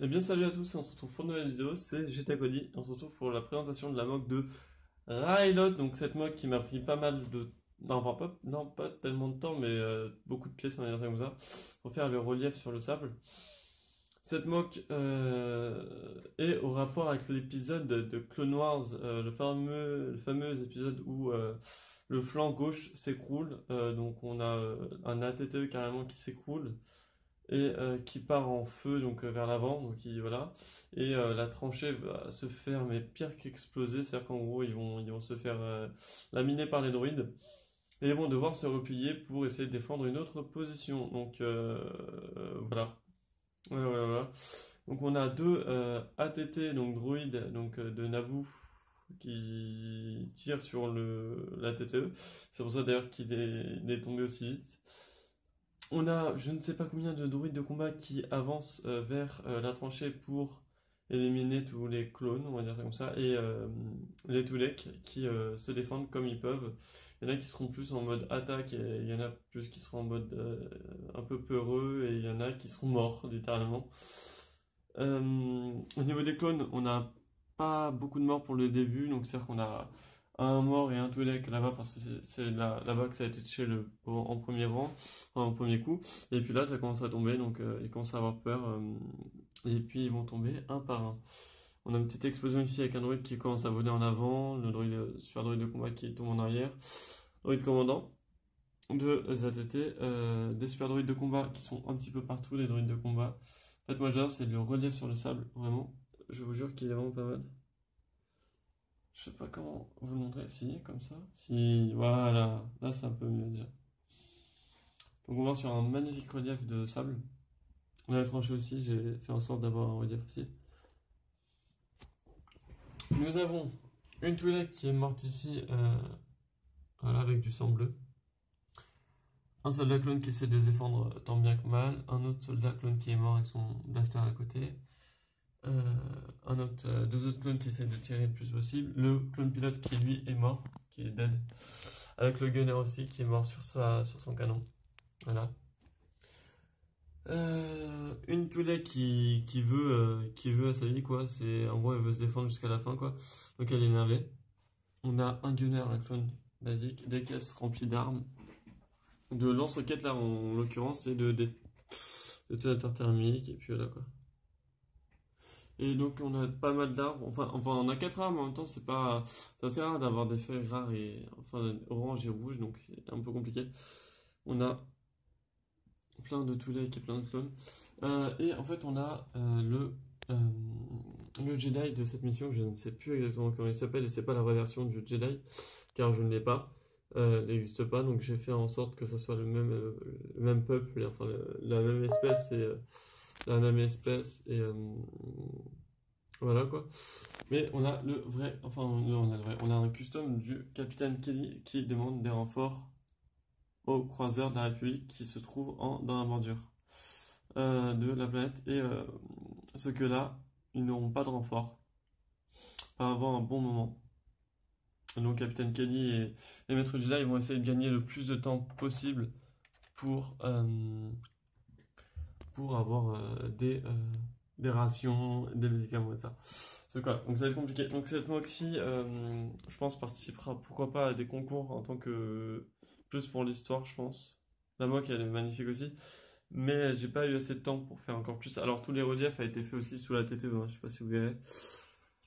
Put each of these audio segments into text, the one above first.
Eh bien salut à tous et on se retrouve pour une nouvelle vidéo, c'est GTA Cody et on se retrouve pour la présentation de la mock de Rylot, donc cette mock qui m'a pris pas mal de... Non, enfin pas, non, pas tellement de temps mais beaucoup de pièces on va dire ça comme ça, pour faire le relief sur le sable. Cette mock est au rapport avec l'épisode de Clone Wars, le fameux épisode où le flanc gauche s'écroule, donc on a un ATTE carrément qui s'écroule et qui part en feu donc vers l'avant, donc voilà, et la tranchée va se faire mais pire qu'exploser, c'est-à-dire qu'en gros ils vont se faire laminer par les droïdes et ils vont devoir se replier pour essayer de défendre une autre position. Donc voilà. Voilà. Donc on a deux ATT, donc droïdes donc, de Naboo qui tirent sur la TTE. C'est pour ça d'ailleurs qu'il est tombé aussi vite. On a je ne sais pas combien de droïdes de combat qui avancent vers la tranchée pour éliminer tous les clones, on va dire ça comme ça, et les Twi'lek qui se défendent comme ils peuvent. Il y en a qui seront plus en mode attaque, et il y en a plus qui seront en mode un peu peureux, et il y en a qui seront morts, littéralement. Au niveau des clones, on n'a pas beaucoup de morts pour le début, donc c'est-à-dire qu'on a un mort et un Twi'lek là-bas parce que c'est là-bas que ça a été touché en premier rang, enfin, en premier coup. Et puis là, ça commence à tomber, donc ils commencent à avoir peur. Et puis ils vont tomber un par un. On a une petite explosion ici avec un droïde qui commence à voler en avant, le droïde, super droïde de combat qui tombe en arrière, droïde commandant, deux ATT, des super droïdes de combat qui sont un petit peu partout, les droïdes de combat. En fait, moi j'adore, c'est le relief sur le sable, vraiment. Je vous jure qu'il est vraiment pas mal. Je sais pas comment vous le montrer, si, comme ça. Si, voilà, là c'est un peu mieux déjà. Donc on va sur un magnifique relief de sable. On a la tranchée aussi, j'ai fait en sorte d'avoir un relief aussi. Nous avons une Twi'lek qui est morte ici, voilà, avec du sang bleu. Un soldat clone qui essaie de se défendre tant bien que mal. Un autre soldat clone qui est mort avec son blaster à côté. Deux autres clones qui essaient de tirer le plus possible. Le clone pilote qui lui est mort, qui est dead. Avec le gunner aussi qui est mort sur son canon. Voilà. Une Twi'lek qui veut à sa vie quoi. En gros elle veut se défendre jusqu'à la fin quoi. Donc elle est énervée. On a un gunner, un clone basique, des caisses remplies d'armes, de lance-roquettes là en l'occurrence et de détonateurs thermiques et puis voilà quoi. Et donc on a pas mal d'arbres, enfin on a 4 arbres, mais en même temps c'est assez rare d'avoir des feuilles rares et enfin orange et rouge, donc c'est un peu compliqué. On a plein de Twi'lek et plein de clones. Et en fait on a le Jedi de cette mission, je ne sais plus exactement comment il s'appelle, et c'est pas la vraie version du Jedi, car je ne l'ai pas. Il n'existe pas, donc j'ai fait en sorte que ça soit le même peuple, enfin la même espèce et la même espèce et voilà quoi. Mais on a le vrai, enfin non, on a le vrai, on a un custom du capitaine Kelly qui demande des renforts aux croiseurs de la République qui se trouvent dans la bordure de la planète et ce que là, ils n'auront pas de renfort avant un bon moment. Donc capitaine Kelly et les maîtres Jedi ils vont essayer de gagner le plus de temps possible pour, pour avoir des rations, des médicaments et ça. Donc ça va être compliqué. Donc cette mock-ci, je pense, participera pourquoi pas à des concours en tant que plus pour l'histoire, je pense. La mock elle est magnifique aussi, mais j'ai pas eu assez de temps pour faire encore plus. Alors tous les reliefs a été fait aussi sous la TTE, hein, je sais pas si vous verrez.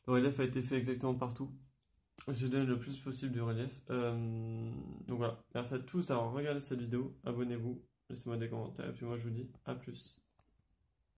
Le relief a été fait exactement partout. J'ai donné le plus possible de relief. Donc voilà, merci à tous d'avoir regardé cette vidéo. Abonnez-vous, laissez-moi des commentaires et puis moi je vous dis à plus.